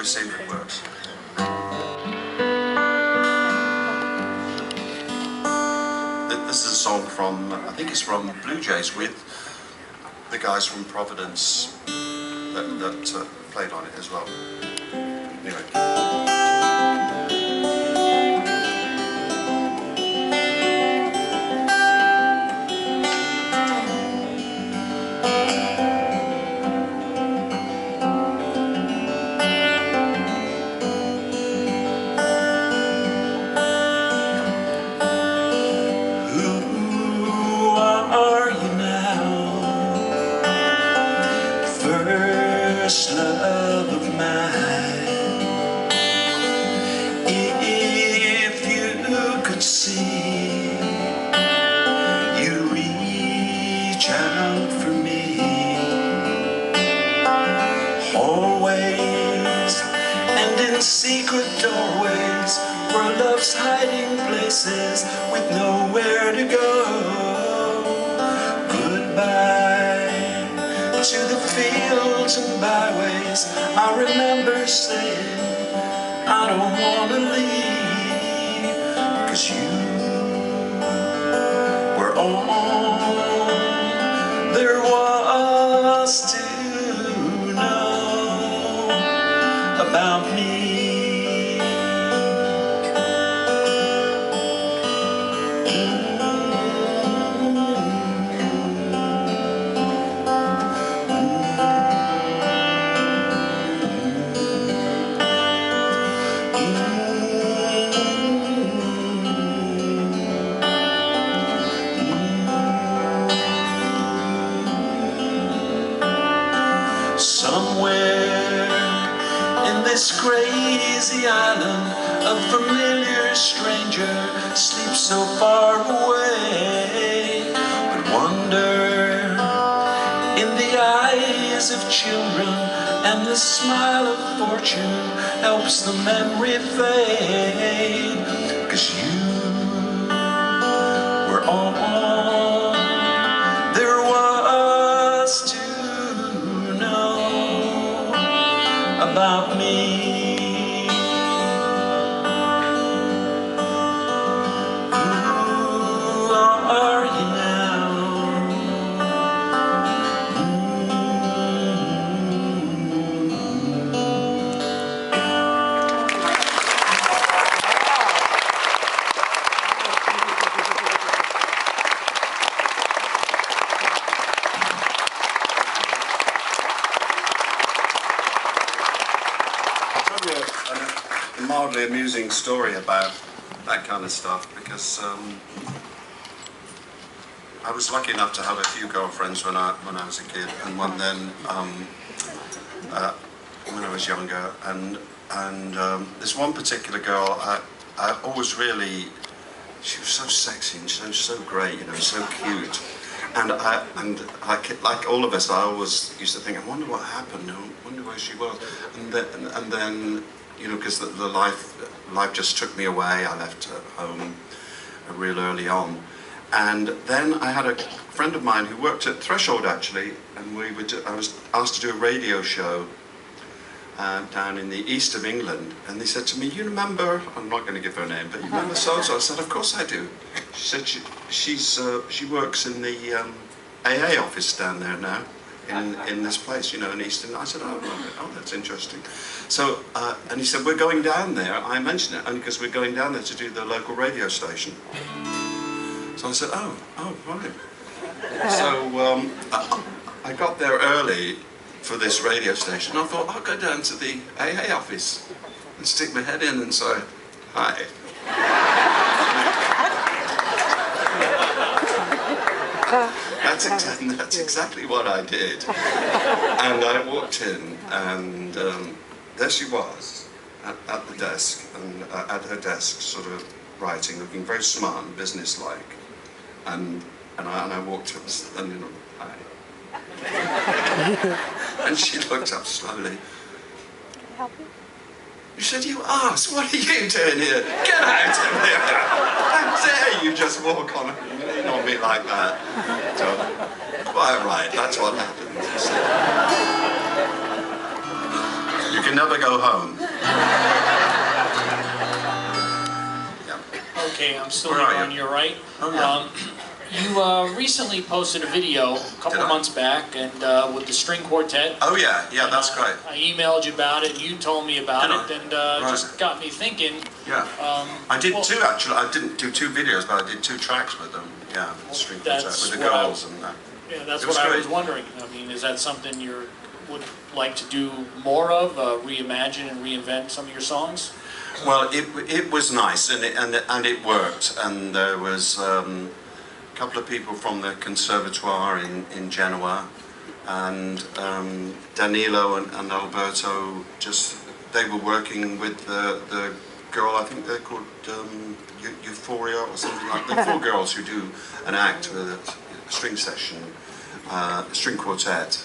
We'll see if it works. This is a song from, I think it's from Blue Jays with the guys from Providence that played on it as well. Anyway. First love of mine, if you could see, you reach out for me, always, and in secret doorways, where love's hiding places with nowhere to go. Goodbye to the fields and byways, I remember saying, I don't want to leave, 'cause you were all there was to know about me. Somewhere in this crazy island, a familiar stranger sleeps so far away. But wonder in the eyes of children, and the smile of fortune helps the memory fade. 'Cause you were all there was to about me. Who are you now? A mildly amusing story about that kind of stuff, because I was lucky enough to have a few girlfriends when I was a kid, and one then when I was younger, and this one particular girl, I always really, she was so sexy and so great, you know, so cute. And like all of us, I always used to think, I wonder what happened, I wonder where she was. And then you know, because the life just took me away. I left home real early on. And then I had a friend of mine who worked at Threshold, actually, and I was asked to do a radio show down in the east of England. And they said to me, you remember, I'm not going to give her name, but you remember so-and-so? I said, of course I do. She said she works in the AA office down there now, in this place, you know, in Eastern. I said, oh, that's interesting. So, and he said, we're going down there. I mentioned it only because we're going down there to do the local radio station. So I said, oh, right. So I got there early for this radio station. I thought, I'll go down to the AA office and stick my head in and say, hi. That's exactly what I did. And I walked in, and there she was at the desk, and at her desk, sort of writing, looking very smart and businesslike. And I walked up, and you know, hi. And she looked up slowly. Can I help you? You said, you asked, what are you doing here? Get out of here! How dare you just walk on me like that? So, quite right, that's what happened. So, you can you never go home. Yeah. Okay, I'm still here on your right. Oh, yeah. You recently posted a video a couple months back, and with the string quartet. Oh yeah, yeah, that's great. I emailed you about it, and you told me about it, and right. just got me thinking. Yeah. I did two actually. I didn't do 2 videos, but I did 2 tracks with them. Yeah, string quartet with the girls and that. Yeah, that's what I was wondering. I mean, is that something you would like to do more of? Reimagine and reinvent some of your songs? Well, it was nice, and it worked, and there was. A couple of people from the conservatoire in Genoa, and Danilo and Alberto, they were working with the girl, I think they're called Euphoria or something like that. They're 4 girls who do an act with a string session, string quartet,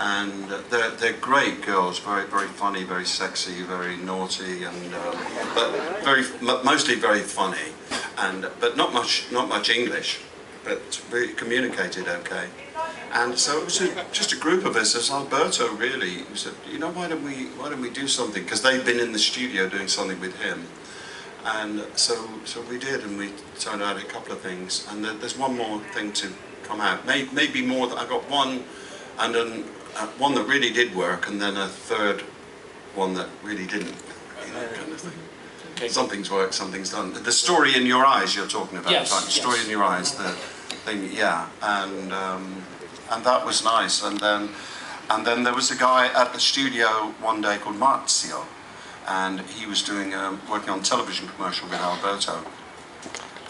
and they're great girls, very very funny, very sexy, very naughty, and but mostly very funny. But not much English, but we communicated okay. And so it was just a group of us. As Alberto really said, you know, why don't we do something? Because they'd been in the studio doing something with him, and so we did, and we turned out a couple of things. And there's one more thing to come out, maybe more. I got one, and then one that really did work, and then a third one that really didn't, you know, kind of thing. Okay. Something's worked, something's done. The story in your eyes you're talking about, yes, right? The story in your eyes, the thing, yeah, and that was nice. And then there was a guy at the studio one day called Marzio, and he was doing working on a television commercial with Alberto,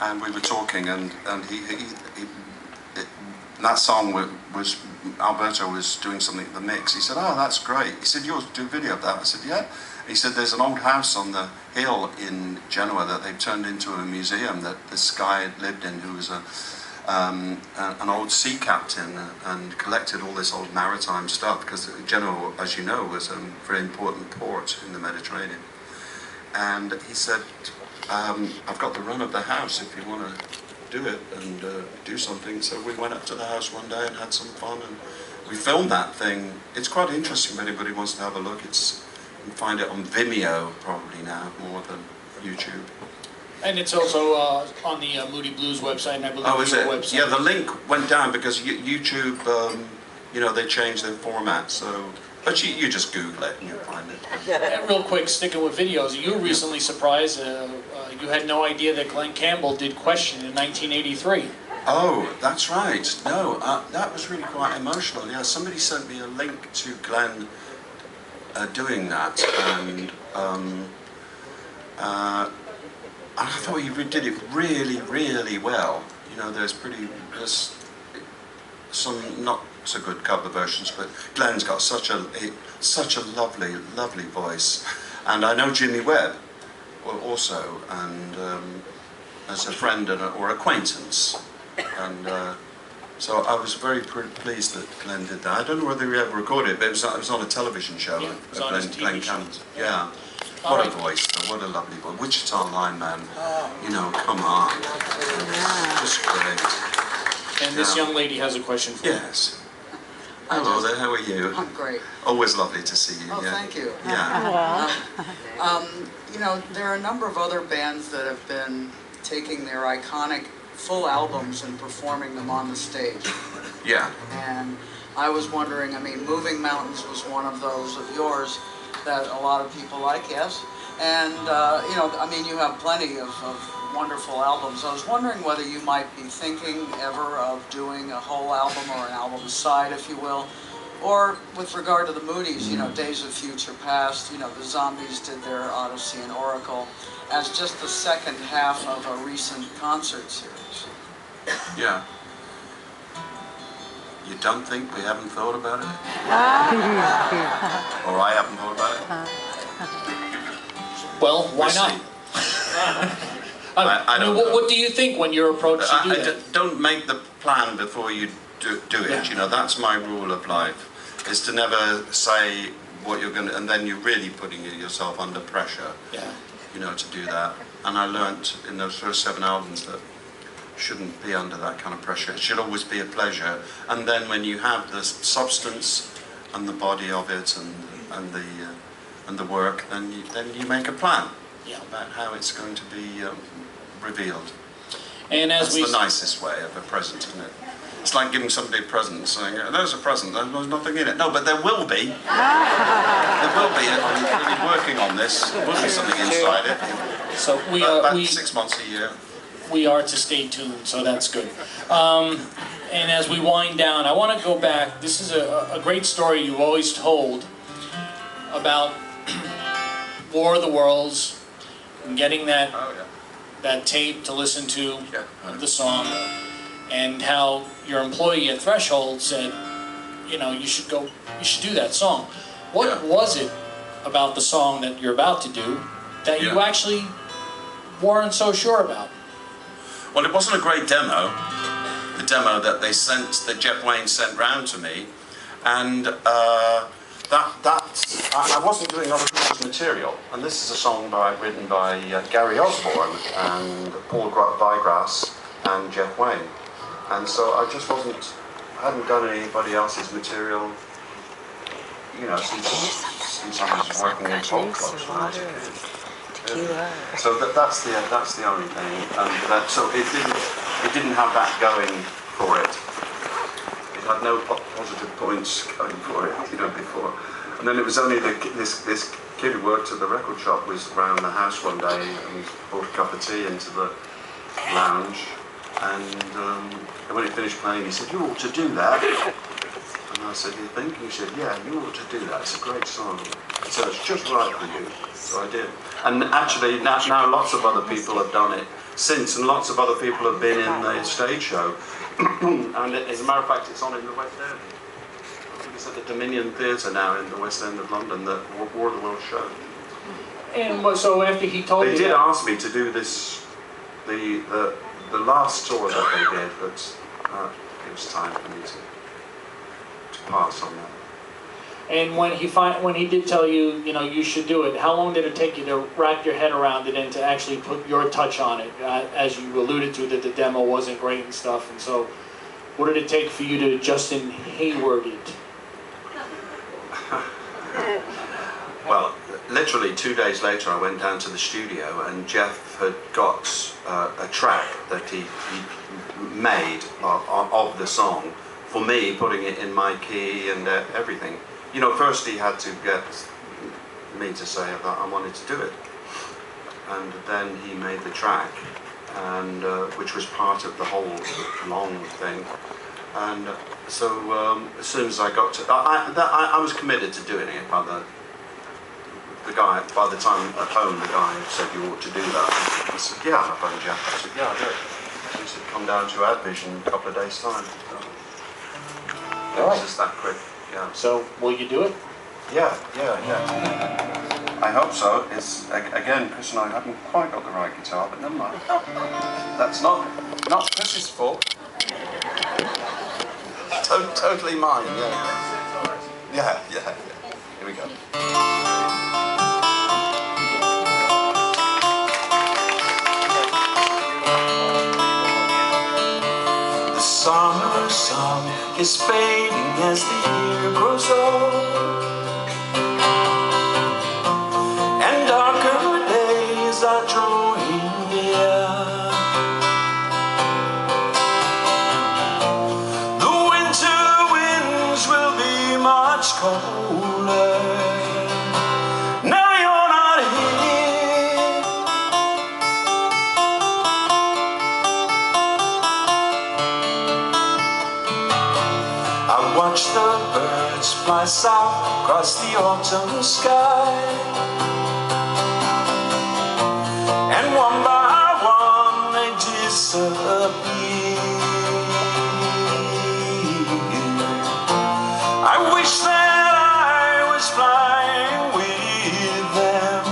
and we were talking, and that song was Alberto was doing something in the mix. He said, "Oh, that's great." He said, "You'll do a video of that?" I said, "Yeah." He said, "There's an old house on the hill in Genoa that they've turned into a museum that this guy lived in, who was an old sea captain and collected all this old maritime stuff, because Genoa, as you know, was a very important port in the Mediterranean." And he said, "I've got the run of the house if you want to do it and do something." So we went up to the house one day and had some fun, and we filmed that thing. It's quite interesting if anybody wants to have a look. You can find it on Vimeo probably now more than YouTube. And it's also on the Moody Blues website, and I believe your website. Yeah, the link went down because YouTube, you know, they changed their format. So, but you just Google it and you'll find it. And real quick, sticking with videos, you were recently surprised. You had no idea that Glenn Campbell did Question in 1983. Oh, that's right. No, that was really quite emotional. Yeah, somebody sent me a link to Glenn doing that, and I thought he did it really, really well. You know, there's some not so good cover versions, but Glenn's got such a lovely, lovely voice, and I know Jimmy Webb also, and as a friend or acquaintance, and so I was very pleased that Glenn did that. I don't know whether he ever recorded it, but it was on a television show. Yeah, it was on his TV show. Yeah. What a voice, though. What a lovely voice. Wichita lineman, you know, come on. Just great. And this young lady has a question for you. Yes. Hello there, how are you? I'm great. Always lovely to see you. Oh, yeah. thank you. Yeah. You know, there are a number of other bands that have been taking their iconic full albums and performing them on the stage. Yeah. And I was wondering, I mean, Moving Mountains was one of those of yours that a lot of people like, yes? And, you know, I mean, you have plenty of wonderful albums. I was wondering whether you might be thinking ever of doing a whole album or an album side, if you will, or with regard to the Moody's, you know, Days of Future Past, you know, the Zombies did their Odyssey and Oracle as just the second half of a recent concert series. Yeah. You don't think we haven't thought about it? Or I haven't thought about it? Well, why We'll not? I don't know. What do you think when you're approached to do that? Don't make the plan before you do it. Yeah. You know, that's my rule of life, is to never say what you're going to, and then you're really putting yourself under pressure, Yeah. you know, to do that. And I learnt in those first 7 albums that shouldn't be under that kind of pressure. It should always be a pleasure. And then when you have the substance and the body of it and and the work, then you make a plan Yeah. about how it's going to be revealed. And as That's we the nicest way of a present, isn't it? It's like giving somebody a present and saying, there's a present, there's nothing in it. No, but there will be. There will be. I'm really working on this. There will be something inside it. so About 6 months a year. we are to stay tuned, so that's good. And as we wind down, I want to go back. This is a great story you've always told about War of the Worlds and getting that Oh, yeah. that tape to listen to Yeah. of the song, and how your employee at Threshold said, you know, you should do that song. What Yeah. was it about the song that you're about to do that you Yeah. actually weren't so sure about? Well, it wasn't a great demo. The demo that that Jeff Wayne sent round to me, and I wasn't doing other people's material. And this is a song written by Gary Osborne and Paul Bygrass and Jeff Wayne. And so I just hadn't done anybody else's material, you know, since I was working in folk clubs when I was a kid. So that's the only thing, and so it didn't have that going for it. It had no positive points going for it, you know, before. And then it was only this kid who worked at the record shop was around the house one day and brought a cup of tea into the lounge, and when he finished playing, he said, "You ought to do that." And I said, "You think?" He said, "Yeah, you ought to do that. It's a great song. So it's just right for you." So I did. And actually, now lots of other people have done it since, and lots of other people have been in the stage show. And as a matter of fact, it's on in the West End. I think it's at the Dominion Theatre now in the West End of London, the War of the Worlds show. And so after he told They you did that, ask me to do this, the last tour that they did, but it was time for me to pass on that. and when he did tell you, you know, you should do it, how long did it take you to wrap your head around it and to actually put your touch on it? As you alluded to, that the demo wasn't great and stuff, and so what did it take for you to Justin Hayward it? Well, literally 2 days later, I went down to the studio, and Jeff had got a track that he made of the song for me, putting it in my key and everything. You know, first he had to get me to say that I wanted to do it, and then he made the track, and which was part of the whole long thing. And so as soon as I got to, I was committed to doing it. By the time I phoned the guy who said you ought to do that, I said, yeah, I phoned Jeff. I said, yeah, I do it. He said, come down to Advision in a couple of days' time. It was just that quick. Yeah. So will you do it? Yeah. I hope so. It's again, Chris and I haven't quite got the right guitar, but never mind. That's not Chris's fault. Totally mine. Yeah. Here we go. The summer sun is fading as the year grows old, and darker days are drawing near. The winter winds will be much colder. Now you're not here. I watch the birds fly south across the autumn sky, and one by one they disappear. I wish that I was flying with them.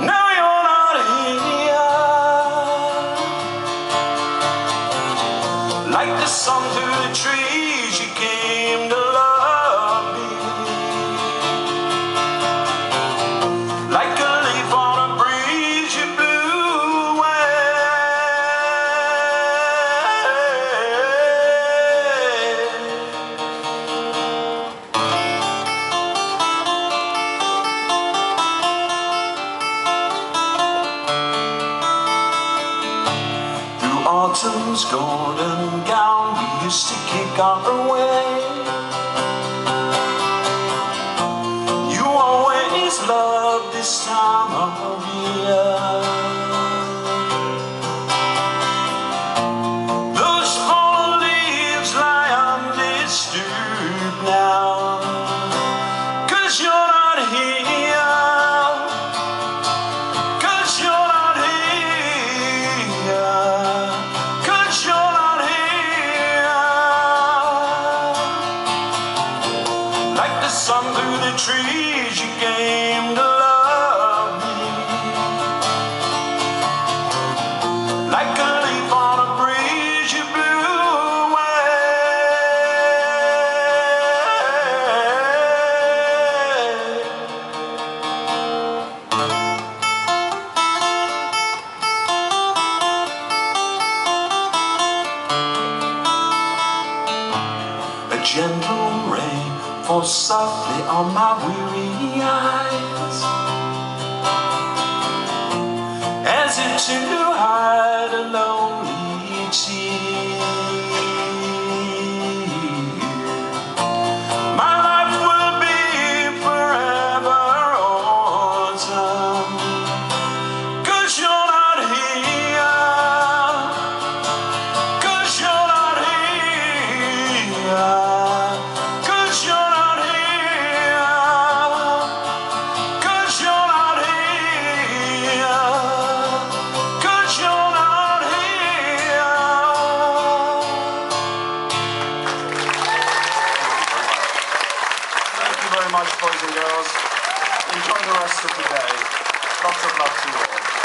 Now you're not here. Like the sun through the trees, you came to love me. Like a leaf on a breeze, you blew away. autumn's golden gown we used to kick our way. You always loved this time of year. Those fallen leaves lie undisturbed now, 'cause you're not here. 'Cause you're not here. 'Cause you're not here. Like the sun through the trees, you came to love me. Like a leaf on a breeze, you blew away. A gentle rain falls softly on my weary eyes, as if to hide a lonely tear. My life will be forever autumn, 'cause you're not here. 'Cause you're not here. 'Cause you're not here. 'Cause you're not here. 'Cause you're not here. Thank you very much, boys and girls. Enjoy the rest of the day. Lots of love to you all.